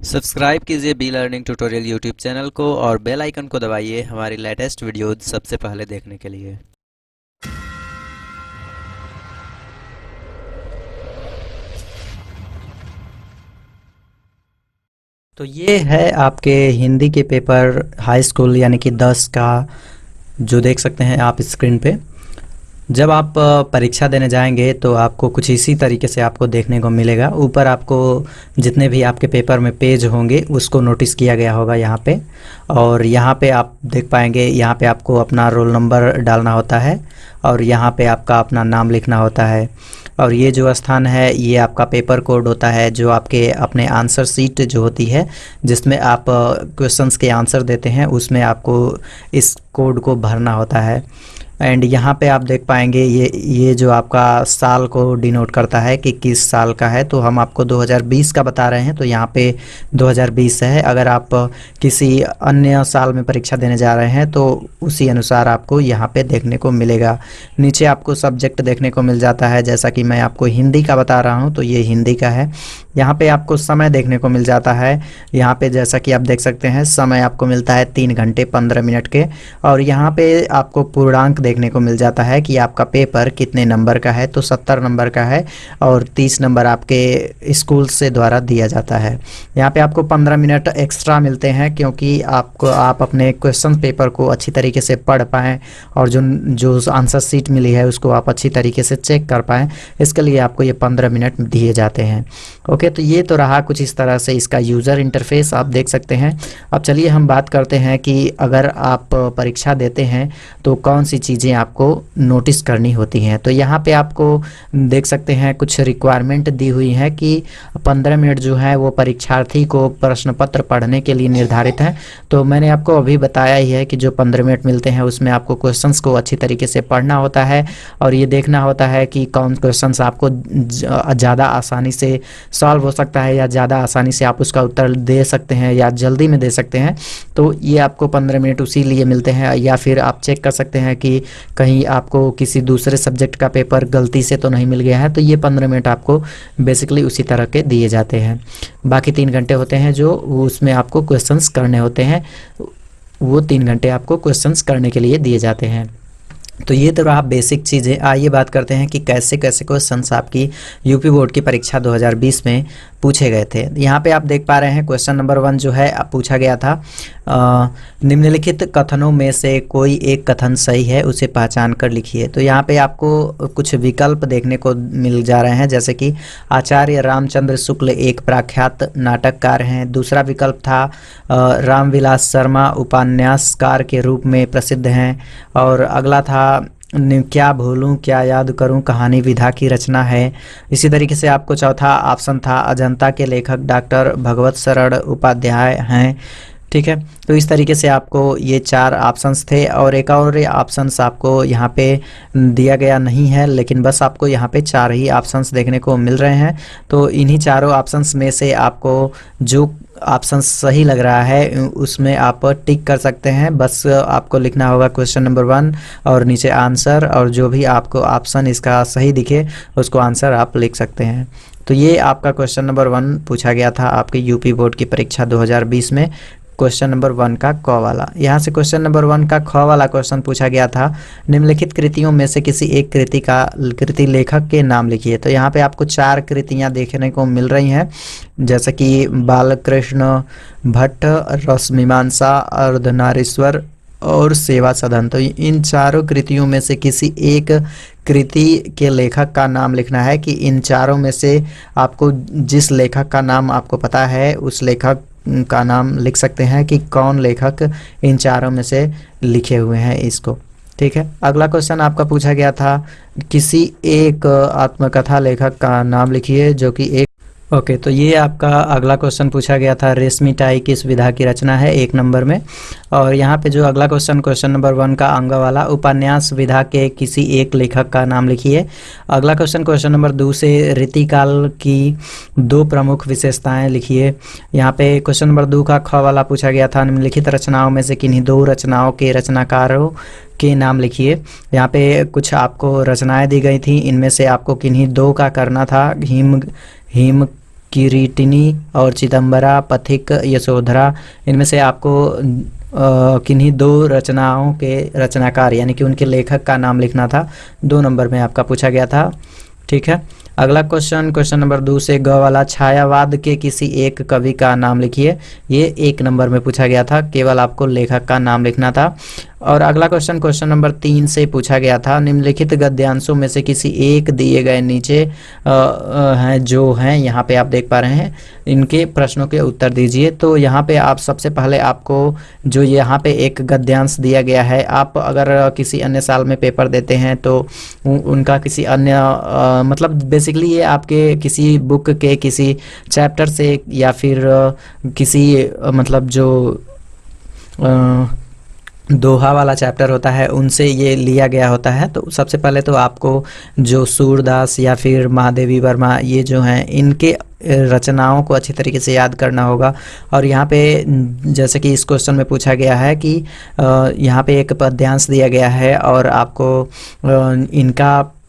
Subscribe कीजिए be learning tutorial YouTube channel को और बेल आइकन को दबाइए हमारी लेटेस्ट वीडियो सबसे पहले देखने के लिए। तो ये है आपके हिंदी के पेपर हाई स्कूल यानी कि 10 का, जो देख सकते हैं आप स्क्रीन पे। जब आप परीक्षा देने जाएंगे तो आपको कुछ इसी तरीके से आपको देखने को मिलेगा। ऊपर आपको जितने भी आपके पेपर में पेज होंगे उसको नोटिस किया गया होगा यहाँ पे, और यहाँ पे आप देख पाएंगे, यहाँ पे आपको अपना रोल नंबर डालना होता है और यहाँ पे आपका अपना नाम लिखना होता है। और ये जो स्थान है ये आपका पेपर कोड होता है, जो आपके अपने आंसर सीट जो होती है जिसमें आप क्वेश्चंस के आंसर देते हैं, उसमें आपको इस कोड को भरना होता है। एंड यहाँ पे आप देख पाएंगे ये जो आपका साल को डिनोट करता है कि किस साल का है। तो हम आपको 2020 का बता रहे हैं, तो यहाँ पे 2020 है। अगर आप किसी अन्य साल में परीक्षा देने जा रहे हैं तो उसी अनुसार आपको यहाँ पे देखने को मिलेगा। नीचे आपको सब्जेक्ट देखने को मिल जाता है, जैसा कि मैं आपको हिंदी का बता रहा हूँ तो ये हिंदी का है। यहाँ पे आपको समय देखने को मिल जाता है। यहाँ पे जैसा कि आप देख सकते हैं समय आपको मिलता है 3 घंटे 15 मिनट के। और यहाँ पे आपको पूर्णांक देखने को मिल जाता है कि आपका पेपर कितने नंबर का है। तो 70 नंबर का है और 30 नंबर आपके स्कूल से द्वारा दिया जाता है। यहाँ पे आपको 15 मिनट एक्स्ट्रा मिलते हैं, क्योंकि आप अपने क्वेश्चन पेपर को अच्छी तरीके से पढ़ पाएँ और जो आंसर सीट मिली है उसको आप अच्छी तरीके से चेक कर पाएँ। इसके लिए आपको ये 15 मिनट दिए जाते हैं। ओके, तो ये तो रहा कुछ इस तरह से इसका यूज़र इंटरफेस आप देख सकते हैं। अब चलिए हम बात करते हैं कि अगर आप परीक्षा देते हैं तो कौन सी चीज़ें आपको नोटिस करनी होती हैं। तो यहाँ पे आपको देख सकते हैं कुछ रिक्वायरमेंट दी हुई है कि 15 मिनट जो है वो परीक्षार्थी को प्रश्न पत्र पढ़ने के लिए निर्धारित है। तो मैंने आपको अभी बताया ही है कि जो 15 मिनट मिलते हैं उसमें आपको क्वेश्चंस को अच्छी तरीके से पढ़ना होता है और ये देखना होता है कि कौन क्वेश्चंस आपको ज़्यादा आसानी से सॉल्व हो सकता है या ज़्यादा आसानी से आप उसका उत्तर दे सकते हैं या जल्दी में दे सकते हैं। तो ये आपको 15 मिनट उसी लिए मिलते हैं। या फिर आप चेक कर सकते हैं कि कहीं आपको किसी दूसरे सब्जेक्ट का पेपर गलती से तो नहीं मिल गया है, तो ये 15 मिनट आपको बेसिकली उसी तरह के दिए जाते हैं। बाकी 3 घंटे होते हैं जो उसमें आपको क्वेश्चंस करने होते हैं, वो 3 घंटे आपको क्वेश्चंस करने के लिए दिए जाते हैं। तो ये तो रहा बेसिक चीज़ें। आइए बात करते हैं कि कैसे कैसे क्वेश्चंस आपकी यूपी बोर्ड की परीक्षा 2020 में पूछे गए थे। यहाँ पे आप देख पा रहे हैं क्वेश्चन नंबर 1 जो है पूछा गया था, निम्नलिखित कथनों में से कोई एक कथन सही है, उसे पहचान कर लिखिए। तो यहाँ पे आपको कुछ विकल्प देखने को मिल जा रहे हैं, जैसे कि आचार्य रामचंद्र शुक्ल एक प्रख्यात नाटककार हैं। दूसरा विकल्प था रामविलास शर्मा उपन्यासकार के रूप में प्रसिद्ध हैं। और अगला था क्या भूलूं क्या याद करूं कहानी विधा की रचना है। इसी तरीके से आपको चौथा ऑप्शन था अजंता के लेखक डॉक्टर भगवत शरण उपाध्याय हैं। ठीक है, तो इस तरीके से आपको ये 4 ऑप्शंस थे और एक और ऑप्शंस आपको यहाँ पे दिया गया नहीं है, लेकिन बस आपको यहाँ पे 4 ही ऑप्शंस देखने को मिल रहे हैं। तो इन्हीं चारों ऑप्शंस में से आपको जो ऑप्शन सही लग रहा है उसमें आप टिक कर सकते हैं। बस आपको लिखना होगा क्वेश्चन नंबर 1 और नीचे आंसर, और जो भी आपको ऑप्शन इसका सही दिखे उसको आंसर आप लिख सकते हैं। तो ये आपका क्वेश्चन नंबर 1 पूछा गया था आपके यूपी बोर्ड की परीक्षा 2020 में, क्वेश्चन नंबर 1 का क वाला। यहाँ से क्वेश्चन नंबर 1 का ख वाला क्वेश्चन पूछा गया था, निम्नलिखित कृतियों में से किसी एक कृति लेखक के नाम लिखिए। तो यहाँ पे आपको 4 कृतियाँ देखने को मिल रही हैं, जैसे कि बालकृष्ण भट्ट, रसमीमांसा, अर्धनारीश्वर और सेवा सदन। तो इन चारों कृतियों में से किसी एक कृति के लेखक का नाम लिखना है। कि इन चारों में से आपको जिस लेखक का नाम आपको पता है उस लेखक का नाम लिख सकते हैं कि कौन लेखक इन चारों में से लिखे हुए हैं इसको। ठीक है, अगला क्वेश्चन आपका पूछा गया था, किसी एक आत्मकथा लेखक का नाम लिखिए जो कि एक। ओके, तो ये आपका अगला क्वेश्चन पूछा गया था, रेशमी टाई किस विधा की रचना है, 1 नंबर में। और यहाँ पे जो अगला क्वेश्चन नंबर 1 का अंग वाला, उपन्यास विधा के किसी एक लेखक का नाम लिखिए। अगला क्वेश्चन नंबर 2 से रीतिकाल की 2 प्रमुख विशेषताएं लिखिए। यहाँ पे क्वेश्चन नंबर 2 का ख वाला पूछा गया था, निम्नलिखित रचनाओं में से किन्हीं 2 रचनाओं के रचनाकारों के नाम लिखिए। यहाँ पे कुछ आपको रचनाएं दी गई थी, इनमें से आपको किन्हीं 2 का करना था। हिम किरीटिनी और चिदम्बरा, पथिक, यशोधरा, इनमें से आपको किन्हीं दो रचनाओं के रचनाकार यानी कि उनके लेखक का नाम लिखना था। 2 नंबर में आपका पूछा गया था। ठीक है, अगला क्वेश्चन नंबर 2 से ग वाला, छायावाद के किसी एक कवि का नाम लिखिए। ये 1 नंबर में पूछा गया था, केवल आपको लेखक का नाम लिखना था। और अगला क्वेश्चन नंबर 3 से पूछा गया था, निम्नलिखित गद्यांशों में से किसी एक दिए गए नीचे हैं जो हैं, यहाँ पे आप देख पा रहे हैं, इनके प्रश्नों के उत्तर दीजिए। तो यहाँ पे आप सबसे पहले आपको जो यहाँ पे एक गद्यांश दिया गया है, आप अगर किसी अन्य साल में पेपर देते हैं तो उनका किसी अन्य मतलब बेसिकली ये आपके किसी बुक के किसी चैप्टर से या फिर किसी मतलब जो दोहा वाला चैप्टर होता है उनसे ये लिया गया होता है। तो सबसे पहले तो आपको जो सूरदास या फिर महादेवी वर्मा ये जो हैं इनके रचनाओं को अच्छी तरीके से याद करना होगा। और यहाँ पे जैसे कि इस क्वेश्चन में पूछा गया है कि यहाँ पे एक पद्यांश दिया गया है और आपको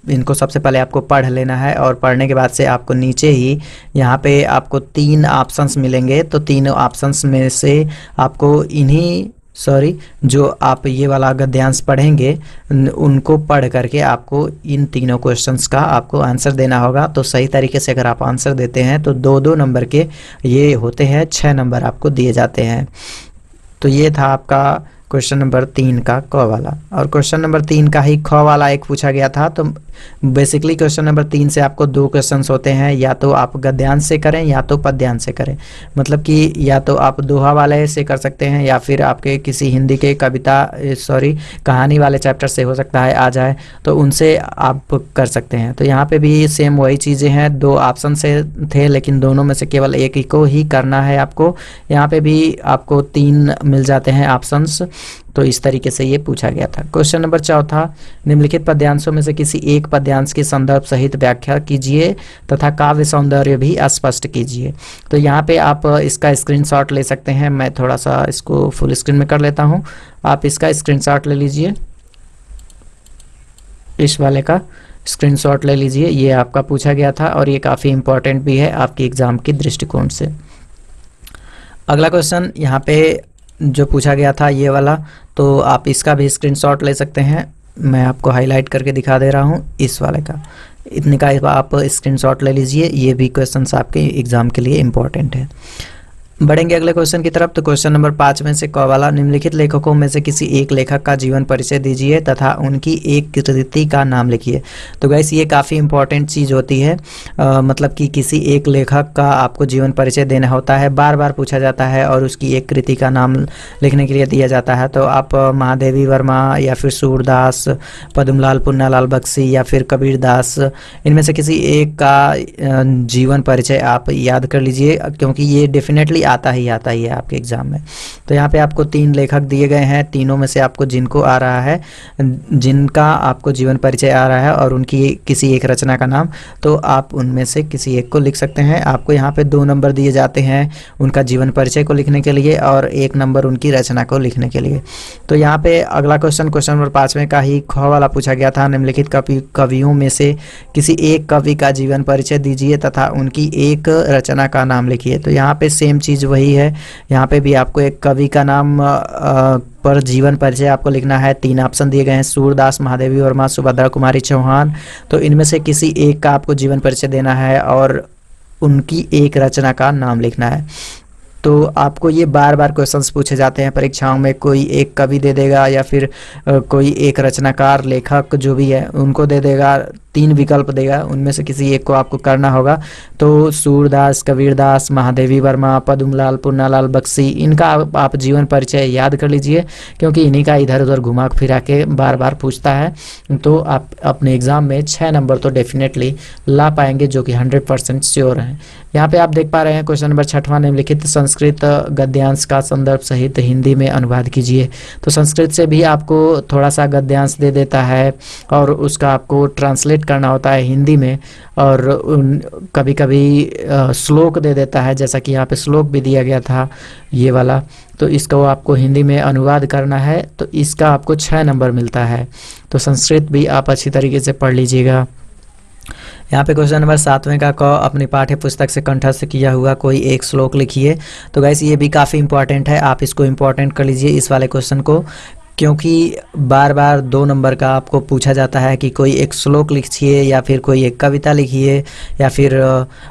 इनको सबसे पहले आपको पढ़ लेना है और पढ़ने के बाद से आपको नीचे ही यहाँ पे आपको 3 ऑप्शंस मिलेंगे। तो 3 ऑप्शंस में से आपको जो आप ये वाला गद्यांश पढ़ेंगे उनको पढ़ करके आपको इन तीनों क्वेश्चंस का आपको आंसर देना होगा। तो सही तरीके से अगर आप आंसर देते हैं तो 2-2 नंबर के ये होते हैं, 6 नंबर आपको दिए जाते हैं। तो ये था आपका क्वेश्चन नंबर 3 का क वाला। और क्वेश्चन नंबर 3 का ही ख वाला एक पूछा गया था। तो बेसिकली क्वेश्चन नंबर 3 से आपको 2 क्वेश्चंस होते हैं, या तो आप गद्यांश से करें या तो पद्यांश से करें। मतलब कि या तो आप दोहा वाले से कर सकते हैं या फिर आपके किसी हिंदी के कहानी वाले चैप्टर से हो सकता है आ जाए, तो उनसे आप कर सकते हैं। तो यहाँ पे भी सेम वही चीज़ें हैं, 2 ऑप्शन से थे लेकिन दोनों में से केवल एक ही को ही करना है आपको। यहाँ पे भी आपको 3 मिल जाते हैं ऑप्शंस। तो इस तरीके से ये पूछा गया था। क्वेश्चन नंबर 4, निम्नलिखित पद्यांशों में से किसी एक पद्यांश की संदर्भ सहित व्याख्या कीजिए तथा काव्य सौंदर्य भी स्पष्ट कीजिए। तो यहाँ पे आप इसका स्क्रीनशॉट ले सकते हैं। मैं थोड़ा सा इसको फुल स्क्रीन में कर लेता हूँ, आप इसका स्क्रीनशॉट ले लीजिए, इस वाले का स्क्रीनशॉट ले लीजिए। ये आपका पूछा गया था और ये काफ़ी इंपॉर्टेंट भी है आपके एग्ज़ाम के दृष्टिकोण से। अगला क्वेश्चन यहाँ पे जो पूछा गया था ये वाला, तो आप इसका भी स्क्रीनशॉट ले सकते हैं। मैं आपको हाईलाइट करके दिखा दे रहा हूँ इस वाले का, इतने का आप स्क्रीनशॉट ले लीजिए। ये भी क्वेश्चंस आपके एग्ज़ाम के लिए इम्पोर्टेंट है। बढ़ेंगे अगले क्वेश्चन की तरफ। तो क्वेश्चन नंबर 5 में से क वाला, निम्नलिखित लेखकों में से किसी एक लेखक का जीवन परिचय दीजिए तथा उनकी एक कृति का नाम लिखिए। तो गाइस ये काफ़ी इंपॉर्टेंट चीज़ होती है, मतलब कि किसी एक लेखक का आपको जीवन परिचय देना होता है, बार बार पूछा जाता है और उसकी एक कृति का नाम लिखने के लिए दिया जाता है। तो आप महादेवी वर्मा या फिर सूरदास, पद्मलाल पुन्नालाल बख्शी या फिर कबीरदास, इनमें से किसी एक का जीवन परिचय आप याद कर लीजिए, क्योंकि ये डेफिनेटली आता ही है आपके एग्जाम में। तो यहाँ पे आपको 3 लेखक दिए गए हैं, तीनों में से आपको जिनको आ रहा है, जिनका आपको जीवन परिचय आ रहा है और उनकी किसी एक रचना का नाम, तो आप उनमें से किसी एक को लिख सकते हैं। आपको यहाँ पे 2 नंबर दिए जाते हैं उनका जीवन परिचय को लिखने के लिए और 1 नंबर उनकी रचना को लिखने के लिए। तो यहाँ पे अगला क्वेश्चन नंबर 5 का ही ख वाला पूछा गया था, निम्नलिखित कवियों में से किसी एक कवि का जीवन परिचय दीजिए तथा उनकी एक रचना का नाम लिखिए। तो यहाँ पे सेम चीज़ वही है, यहाँ पे भी आपको एक कवि का नाम पर जीवन परिचय आपको लिखना है। 3 ऑप्शन दिए गए हैं, सूरदास, महादेवी वर्मा, सुभद्रा कुमारी चौहान। तो इनमें से किसी एक का आपको जीवन परिचय देना है और उनकी एक रचना का नाम लिखना है। तो आपको ये बार बार क्वेश्चंस पूछे जाते हैं परीक्षाओं में, कोई एक कवि दे देगा या फिर कोई एक रचनाकार, लेखक जो भी है उनको दे देगा, 3 विकल्प देगा, उनमें से किसी एक को आपको करना होगा। तो सूरदास, कबीरदास, महादेवी वर्मा, पद्मलाल पुन्नालाल बख्शी, इनका आप जीवन परिचय याद कर लीजिए, क्योंकि इन्हीं का इधर उधर घुमा फिरा के बार बार पूछता है। तो आप अपने एग्ज़ाम में 6 नंबर तो डेफिनेटली ला पाएंगे, जो कि 100% श्योर हैं। यहाँ पे आप देख पा रहे हैं क्वेश्चन नंबर 6, निम्नलिखित संस्कृत गद्यांश का संदर्भ सहित हिंदी में अनुवाद कीजिए। तो संस्कृत से भी आपको थोड़ा सा गद्यांश दे देता है और उसका आपको ट्रांसलेट करना होता है हिंदी में, और कभी कभी श्लोक दे देता है, जैसा कि यहाँ पे श्लोक भी दिया गया था ये वाला। तो इसको आपको हिंदी में अनुवाद करना है, तो इसका आपको 6 नंबर मिलता है। तो संस्कृत भी आप अच्छी तरीके से पढ़ लीजिएगा। यहाँ पे क्वेश्चन नंबर 7वें का क अपनी पाठ्य पुस्तक से कंठस्थ किया हुआ कोई एक श्लोक लिखिए। तो गाइस ये भी काफ़ी इंपॉर्टेंट है, आप इसको इंपॉर्टेंट कर लीजिए इस वाले क्वेश्चन को, क्योंकि बार बार 2 नंबर का आपको पूछा जाता है कि कोई एक श्लोक लिखिए या फिर कोई एक कविता लिखिए या फिर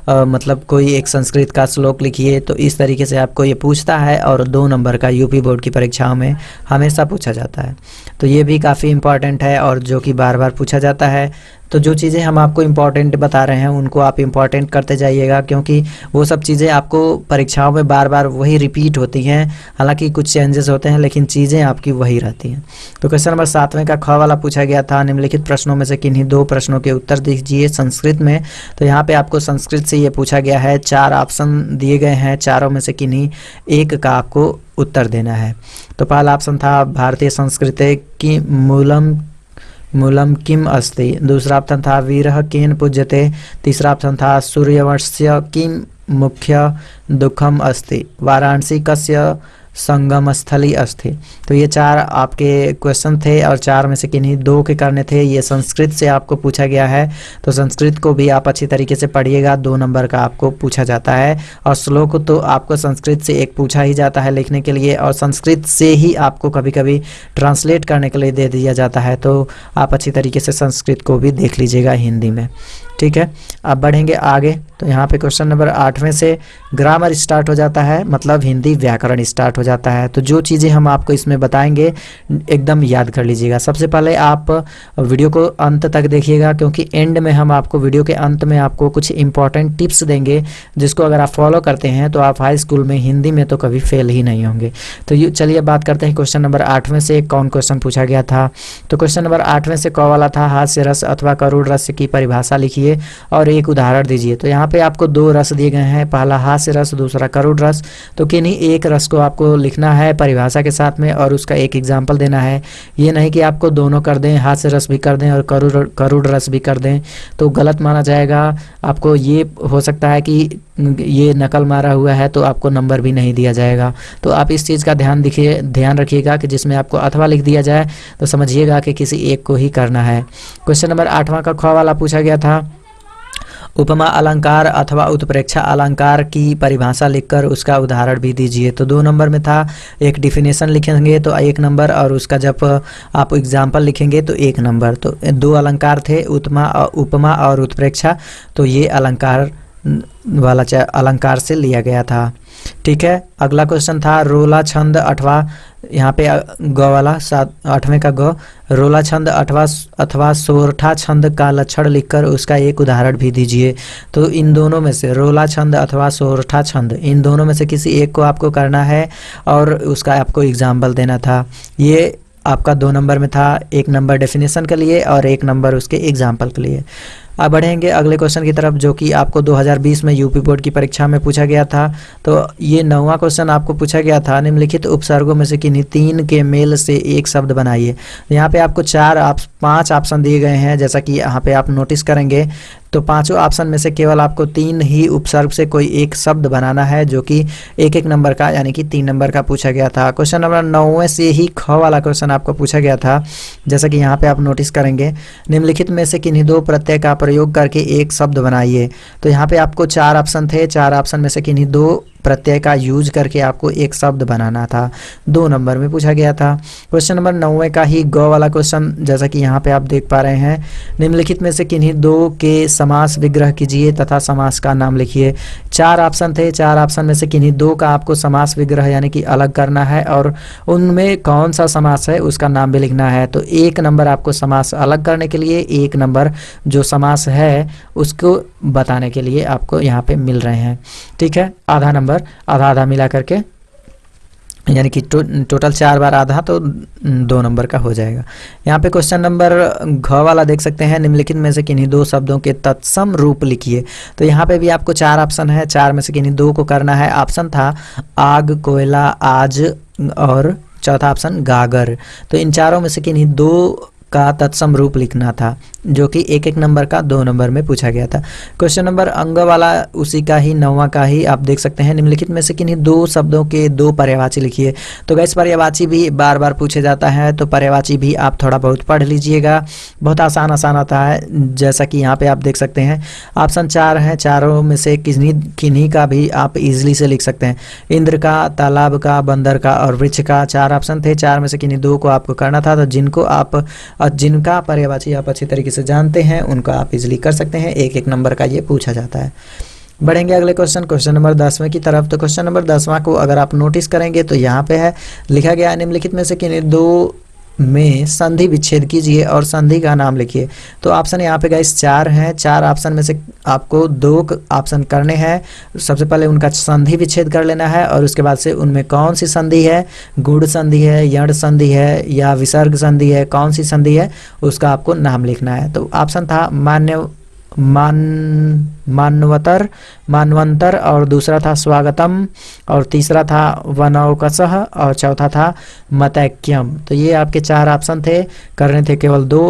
मतलब कोई एक संस्कृत का श्लोक लिखिए। तो इस तरीके से आपको ये पूछता है और 2 नंबर का यूपी बोर्ड की परीक्षाओं में हमेशा पूछा जाता है। तो ये भी काफ़ी इम्पॉर्टेंट है और जो कि बार बार पूछा जाता है। तो जो चीज़ें हम आपको इम्पॉर्टेंट बता रहे हैं उनको आप इम्पॉर्टेंट करते जाइएगा, क्योंकि वो सब चीज़ें आपको परीक्षाओं में बार बार वही रिपीट होती हैं। हालांकि कुछ चेंजेस होते हैं लेकिन चीज़ें आपकी वही रहती हैं। तो क्वेश्चन नंबर 7वें का ख वाला पूछा गया था, निम्नलिखित प्रश्नों में से किन्हीं 2 प्रश्नों के उत्तर दीजिए संस्कृत में। तो यहाँ पे आपको संस्कृत से ये पूछा गया है, 4 ऑप्शन दिए गए हैं, चारों में से किन्हीं एक का आपको उत्तर देना है। तो पहला ऑप्शन था भारतीय संस्कृति की मूलम किम अस्ति, दूसरा ऑप्शन था वीरः केन पूज्यते, तीसरा ऑप्शन था सूर्यवंश्य किम मुख्य दुखम अस्ति, वाराणसी कस्य संगम स्थली अस्ति। तो ये 4 आपके क्वेश्चन थे और 4 में से किन्हीं 2 के करने थे। ये संस्कृत से आपको पूछा गया है, तो संस्कृत को भी आप अच्छी तरीके से पढ़िएगा, 2 नंबर का आपको पूछा जाता है। और श्लोक तो आपको संस्कृत से एक पूछा ही जाता है लिखने के लिए, और संस्कृत से ही आपको कभी कभी ट्रांसलेट करने के लिए दे दिया जाता है। तो आप अच्छी तरीके से संस्कृत को भी देख लीजिएगा हिंदी में, ठीक है। अब बढ़ेंगे आगे। तो यहाँ पे क्वेश्चन नंबर 8वें से ग्रामर स्टार्ट हो जाता है, मतलब हिंदी व्याकरण स्टार्ट हो जाता है। तो जो चीज़ें हम आपको इसमें बताएंगे एकदम याद कर लीजिएगा। सबसे पहले आप वीडियो को अंत तक देखिएगा, क्योंकि एंड में हम आपको वीडियो के अंत में आपको कुछ इंपॉर्टेंट टिप्स देंगे, जिसको अगर आप फॉलो करते हैं तो आप हाई स्कूल में हिंदी में तो कभी फेल ही नहीं होंगे। तो चलिए बात करते हैं क्वेश्चन नंबर 8वें से कौन क्वेश्चन पूछा गया था। तो क्वेश्चन नंबर 8वें से क वाला था, हास्य रस अथवा करुण रस की परिभाषा लिखिए और एक उदाहरण दीजिए। तो यहाँ पे आपको 2 रस दिए गए हैं, पहला हास्य रस, दूसरा करुण रस। तो किन्हीं एक रस को आपको लिखना है परिभाषा के साथ में और उसका एक एग्जाम्पल देना है। ये नहीं कि आपको दोनों कर दें, हास्य रस भी कर दें और करुण रस भी कर दें, तो गलत माना जाएगा। आपको ये हो सकता है कि ये नकल मारा हुआ है तो आपको नंबर भी नहीं दिया जाएगा। तो आप इस चीज़ का ध्यान रखिएगा कि जिसमें आपको अथवा लिख दिया जाए तो समझिएगा कि किसी एक को ही करना है। क्वेश्चन नंबर 8वां का ख वाला पूछा गया था, उपमा अलंकार अथवा उत्प्रेक्षा अलंकार की परिभाषा लिखकर उसका उदाहरण भी दीजिए। तो 2 नंबर में था, एक डिफिनेशन लिखेंगे तो 1 नंबर और उसका जब आप एग्जाम्पल लिखेंगे तो 1 नंबर। तो 2 अलंकार थे, उपमा और उत्प्रेक्षा। तो ये अलंकार वाला अलंकार से लिया गया था, ठीक है। अगला क्वेश्चन था रोला छंद अथवा, यहाँ पे ग वाला 8वें का ग, रोला छंद अथवा सोरठा छंद का लक्षण लिखकर उसका एक उदाहरण भी दीजिए। तो इन दोनों में से रोला छंद अथवा सोरठा छंद, इन दोनों में से किसी एक को आपको करना है और उसका आपको एग्जाम्पल देना था। ये आपका 2 नंबर में था, 1 नंबर डेफिनेशन के लिए और 1 नंबर उसके एग्जाम्पल के लिए। अब बढ़ेंगे अगले क्वेश्चन की तरफ, जो कि आपको 2020 में यूपी बोर्ड की परीक्षा में पूछा गया था। तो ये 9वां क्वेश्चन आपको पूछा गया था, निम्नलिखित उपसर्गों में से किन्हीं 3 के मेल से एक शब्द बनाइए। यहाँ पे आपको 5 ऑप्शन दिए गए हैं, जैसा कि यहाँ पे आप नोटिस करेंगे। तो 5 ऑप्शन में से केवल आपको 3 ही उपसर्ग से कोई एक शब्द बनाना है, जो कि 1-1 नंबर का यानी कि 3 नंबर का पूछा गया था। क्वेश्चन नंबर 9वें से ही ख वाला क्वेश्चन आपको पूछा गया था, जैसा कि यहाँ पे आप नोटिस करेंगे, निम्नलिखित में से किन्हीं 2 प्रत्यय का प्रयोग करके एक शब्द बनाइए। तो यहाँ पे आपको 4 ऑप्शन थे, 4 ऑप्शन में से किन्हीं 2 प्रत्यय का यूज करके आपको एक शब्द बनाना था। 2 नंबर में पूछा गया था। क्वेश्चन नंबर 9वें का ही ग वाला क्वेश्चन, जैसा कि यहाँ पे आप देख पा रहे हैं, निम्नलिखित में से किन्हीं 2 के समास विग्रह कीजिए तथा समास का नाम लिखिए। 4 ऑप्शन थे, 4 ऑप्शन में से किन्हीं 2 का आपको समास विग्रह यानी कि अलग करना है और उनमें कौन सा समास है उसका नाम भी लिखना है। तो 1 नंबर आपको समास अलग करने के लिए, 1 नंबर जो समास है उसको बताने के लिए आपको यहाँ पे मिल रहे हैं, ठीक है। आधा नंबर, आधा मिला करके, यानी कि टोटल 4 बार आधा, तो 2 नंबर का हो जाएगा। यहाँ पे क्वेश्चन नंबर घ वाला देख सकते हैं, निम्नलिखित में से किन्हीं 2 शब्दों के तत्सम रूप लिखिए। तो यहाँ पे भी आपको 4 ऑप्शन है, 4 में से किन्हीं 2 को करना है। ऑप्शन था आग, कोयला, आज और चौथा ऑप्शन गागर। तो इन चारों में से किन्हीं 2 का तत्सम रूप लिखना था। जो कि एक एक नंबर का 2 नंबर में पूछा गया था। क्वेश्चन नंबर अंग वाला उसी का ही 9वां का ही आप देख सकते हैं, निम्नलिखित में से किन्हीं 2 शब्दों के 2 पर्यायवाची लिखिए। तो गैस पर्यायवाची भी बार बार पूछे जाता है, तो पर्यायवाची भी आप थोड़ा बहुत पढ़ लीजिएगा, बहुत आसान आसान आता है। जैसा कि यहाँ पे आप देख सकते हैं ऑप्शन 4 है, चारों में से किन्हीं का भी आप इजीली से लिख सकते हैं। इंद्र का, तालाब का, बंदर का और वृक्ष का 4 ऑप्शन थे, 4 में से किन्हीं 2 को आपको करना था। तो जिनका पर्यायवाची आप अच्छी तरीके से जानते हैं उनको आप इजीली कर सकते हैं, एक एक नंबर का ये पूछा जाता है। बढ़ेंगे अगले क्वेश्चन नंबर 10वें की तरफ। तो क्वेश्चन नंबर 10वां को अगर आप नोटिस करेंगे तो यहाँ पे है लिखा गया है, निम्नलिखित में से किन्हीं 2 में संधि विच्छेद कीजिए और संधि का नाम लिखिए। तो ऑप्शन यहाँ पे गाइस 4 हैं, 4 ऑप्शन में से आपको 2 ऑप्शन करने हैं। सबसे पहले उनका संधि विच्छेद कर लेना है और उसके बाद से उनमें कौन सी संधि है, गुण संधि है, यण संधि है या विसर्ग संधि है, कौन सी संधि है उसका आपको नाम लिखना है। तो ऑप्शन था मानवंतर और दूसरा था स्वागतम और तीसरा था वनौकसः और चौथा था मतैक्यम। तो ये आपके 4 ऑप्शन थे, करने थे केवल 2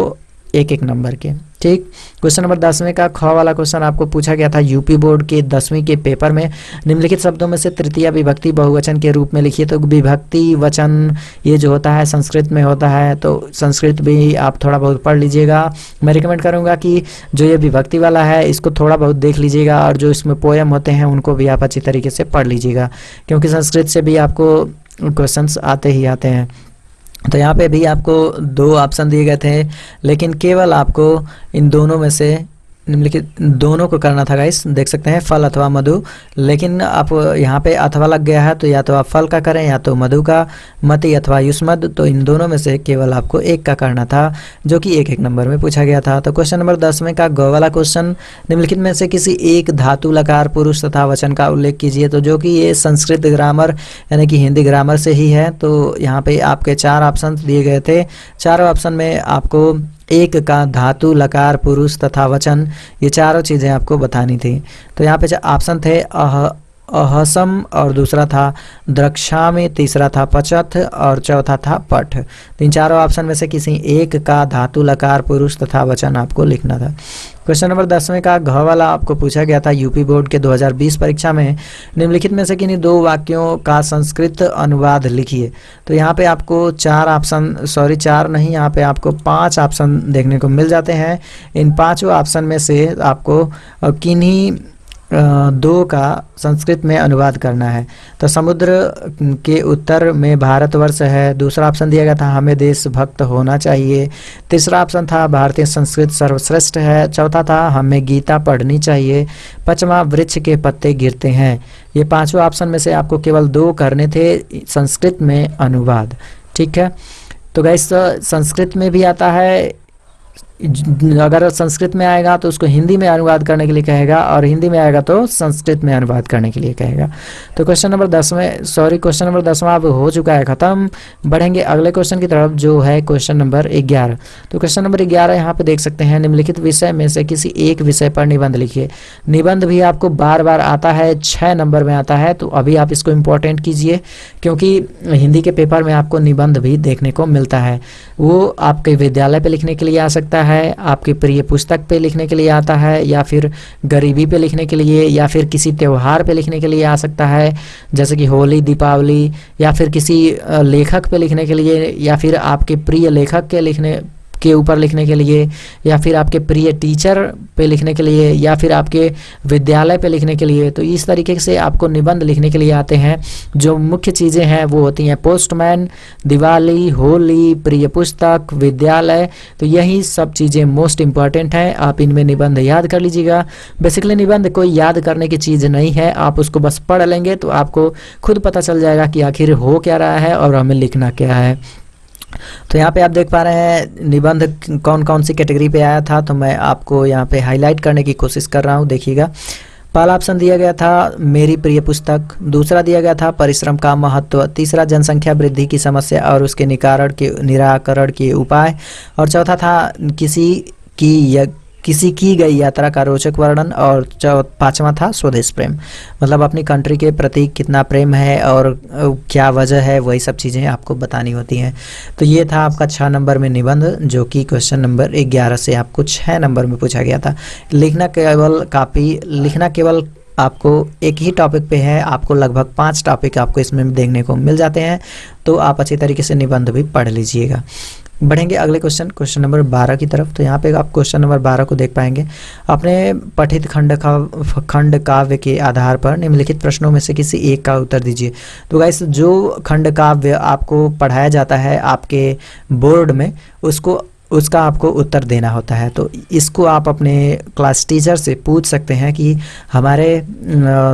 एक एक नंबर के। ठीक, क्वेश्चन नंबर 10वें का ख वाला क्वेश्चन आपको पूछा गया था यूपी बोर्ड के 10वीं के पेपर में। निम्नलिखित शब्दों में से तृतीया विभक्ति बहुवचन के रूप में लिखिए। तो विभक्ति वचन ये जो होता है संस्कृत में होता है, तो संस्कृत भी आप थोड़ा बहुत पढ़ लीजिएगा। मैं रिकमेंड करूंगा कि जो ये विभक्ति वाला है इसको थोड़ा बहुत देख लीजिएगा और जो इसमें पोएम होते हैं उनको भी आप अच्छी तरीके से पढ़ लीजिएगा, क्योंकि संस्कृत से भी आपको क्वेश्चंस आते ही आते हैं। तो यहाँ पे भी आपको 2 ऑप्शन दिए गए थे, लेकिन केवल आपको इन दोनों में से निम्नलिखित दोनों को करना था गाइस, देख सकते हैं फल अथवा मधु। लेकिन आप यहाँ पे अथवा लग गया है, तो या तो आप फल का करें या तो मधु का, मति अथवा युष्मद। तो इन दोनों में से केवल आपको एक का करना था, जो कि एक एक नंबर में पूछा गया था। तो क्वेश्चन नंबर 10वें का ग वाला क्वेश्चन, निम्नलिखित में से किसी एक धातु लकार पुरुष तथा वचन का उल्लेख कीजिए। तो जो कि ये संस्कृत ग्रामर यानी कि हिंदी ग्रामर से ही है। तो यहाँ पे आपके 4 ऑप्शन दिए गए थे, चारों ऑप्शन में आपको एक का धातु लकार पुरुष तथा वचन ये चारों चीज़ें आपको बतानी थी। तो यहाँ पे ऑप्शन थे अहसम और दूसरा था द्रक्ष्यामि, तीसरा था पचथ और चौथा था पठ। तो इन चारों ऑप्शन में से किसी एक का धातु लकार पुरुष तथा वचन आपको लिखना था। क्वेश्चन नंबर 10वें का घ वाला आपको पूछा गया था यूपी बोर्ड के 2020 परीक्षा में, निम्नलिखित में से किन्हीं 2 वाक्यों का संस्कृत अनुवाद लिखिए। तो यहाँ पे आपको 4 ऑप्शन, सॉरी 4 नहीं, यहाँ पे आपको 5 ऑप्शन देखने को मिल जाते हैं। इन 5 ऑप्शन में से आपको किन्हीं 2 का संस्कृत में अनुवाद करना है। तो समुद्र के उत्तर में भारतवर्ष है, दूसरा ऑप्शन दिया गया था हमें देशभक्त होना चाहिए, तीसरा ऑप्शन था भारतीय संस्कृत सर्वश्रेष्ठ है, चौथा था हमें गीता पढ़नी चाहिए, 5वां वृक्ष के पत्ते गिरते हैं। ये 5 ऑप्शन में से आपको केवल 2 करने थे संस्कृत में अनुवाद। ठीक है, तो गाइस संस्कृत में भी आता है, अगर संस्कृत में आएगा तो उसको हिंदी में अनुवाद करने के लिए कहेगा और हिंदी में आएगा तो संस्कृत में अनुवाद करने के लिए कहेगा। तो क्वेश्चन नंबर 10वां अब हो चुका है ख़त्म। बढ़ेंगे अगले क्वेश्चन की तरफ जो है क्वेश्चन नंबर 11। तो क्वेश्चन नंबर 11 यहाँ पे देख सकते हैं, निम्नलिखित विषय में से किसी एक विषय पर निबंध लिखिए। निबंध भी आपको बार बार आता है, 6 नंबर में आता है, तो अभी आप इसको इम्पोर्टेंट कीजिए, क्योंकि हिंदी के पेपर में आपको निबंध भी देखने को मिलता है। वो आपके विद्यालय पे लिखने के लिए आ सकता है, आपके प्रिय पुस्तक पे लिखने के लिए आता है, या फिर गरीबी पे लिखने के लिए, या फिर किसी त्योहार पे लिखने के लिए आ सकता है, जैसे कि होली, दीपावली, या फिर किसी लेखक पे लिखने के लिए, या फिर आपके प्रिय लेखक के ऊपर लिखने के लिए, या फिर आपके प्रिय टीचर पे लिखने के लिए, या फिर आपके विद्यालय पे लिखने के लिए। तो इस तरीके से आपको निबंध लिखने के लिए आते हैं। जो मुख्य चीज़ें हैं वो होती हैं पोस्टमैन, दिवाली, होली, प्रिय पुस्तक, विद्यालय। तो यही सब चीज़ें मोस्ट इम्पॉर्टेंट हैं, आप इनमें निबंध याद कर लीजिएगा। बेसिकली निबंध कोई याद करने की चीज़ नहीं है, आप उसको बस पढ़ लेंगे तो आपको खुद पता चल जाएगा कि आखिर हो क्या रहा है और हमें लिखना क्या है। तो यहाँ पे आप देख पा रहे हैं निबंध कौन कौन सी कैटेगरी पे आया था, तो मैं आपको यहाँ पे हाईलाइट करने की कोशिश कर रहा हूँ। देखिएगा, पहला ऑप्शन दिया गया था मेरी प्रिय पुस्तक, दूसरा दिया गया था परिश्रम का महत्व, तीसरा जनसंख्या वृद्धि की समस्या और उसके निराकरण के उपाय, और चौथा था किसी की गई यात्रा का रोचक वर्णन, और पांचवा था स्वदेश प्रेम, मतलब अपनी कंट्री के प्रति कितना प्रेम है और क्या वजह है, वही सब चीज़ें आपको बतानी होती हैं। तो ये था आपका 6 नंबर में निबंध, जो कि क्वेश्चन नंबर 11 से आपको 6 नंबर में पूछा गया था। लिखना केवल आपको एक ही टॉपिक पे है, आपको लगभग 5 टॉपिक आपको इसमें देखने को मिल जाते हैं, तो आप अच्छी तरीके से निबंध भी पढ़ लीजिएगा। बढ़ेंगे अगले क्वेश्चन नंबर 12 की तरफ। तो यहाँ पे आप क्वेश्चन नंबर 12 को देख पाएंगे। अपने पठित खंड काव्य के आधार पर निम्नलिखित प्रश्नों में से किसी एक का उत्तर दीजिए। तो गाइस, जो खंड काव्य आपको पढ़ाया जाता है आपके बोर्ड में, उसका आपको उत्तर देना होता है। तो इसको आप अपने क्लास टीचर से पूछ सकते हैं कि हमारे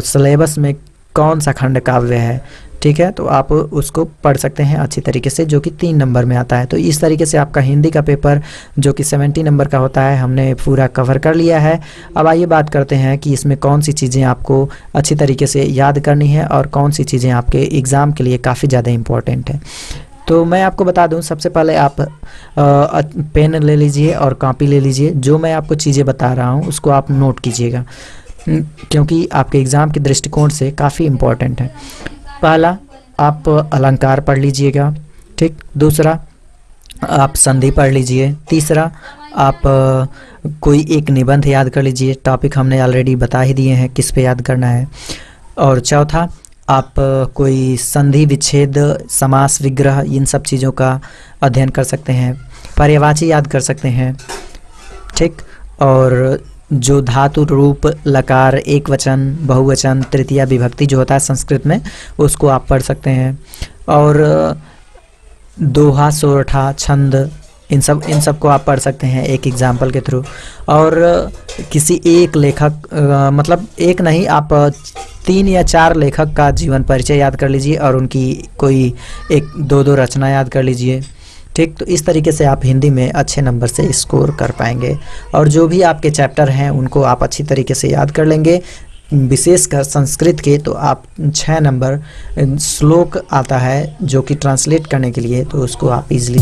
सिलेबस में कौन सा खंड काव्य है, ठीक है। तो आप उसको पढ़ सकते हैं अच्छी तरीके से, जो कि 3 नंबर में आता है। तो इस तरीके से आपका हिंदी का पेपर जो कि 70 नंबर का होता है, हमने पूरा कवर कर लिया है। अब आइए बात करते हैं कि इसमें कौन सी चीज़ें आपको अच्छी तरीके से याद करनी है और कौन सी चीज़ें आपके एग्ज़ाम के लिए काफ़ी ज़्यादा इम्पोर्टेंट है। तो मैं आपको बता दूं, सबसे पहले आप पेन ले लीजिए और कॉपी ले लीजिए। जो मैं आपको चीज़ें बता रहा हूं उसको आप नोट कीजिएगा, क्योंकि आपके एग्ज़ाम के दृष्टिकोण से काफ़ी इम्पोर्टेंट है। पहला, आप अलंकार पढ़ लीजिएगा, ठीक। दूसरा, आप संधि पढ़ लीजिए। तीसरा, आप कोई एक निबंध याद कर लीजिए। टॉपिक हमने ऑलरेडी बता ही दिए हैं किस पे याद करना है। और चौथा, आप कोई संधि, विच्छेद, समास, विग्रह, इन सब चीज़ों का अध्ययन कर सकते हैं। पर्यायवाची याद कर सकते हैं, ठीक। और जो धातु, रूप, लकार, एक वचन, बहुवचन, तृतीया विभक्ति जो होता है संस्कृत में, उसको आप पढ़ सकते हैं। और दोहा, सोरठा, छंद, इन सब को आप पढ़ सकते हैं एक एग्जाम्पल के थ्रू। और किसी एक लेखक, मतलब एक नहीं, आप 3 या 4 लेखक का जीवन परिचय याद कर लीजिए और उनकी कोई 1-2 रचना याद कर लीजिए, ठीक। तो इस तरीके से आप हिंदी में अच्छे नंबर से स्कोर कर पाएंगे और जो भी आपके चैप्टर हैं उनको आप अच्छी तरीके से याद कर लेंगे। विशेषकर संस्कृत के तो आप 6 नंबर श्लोक आता है जो कि ट्रांसलेट करने के लिए, तो उसको आप इजीली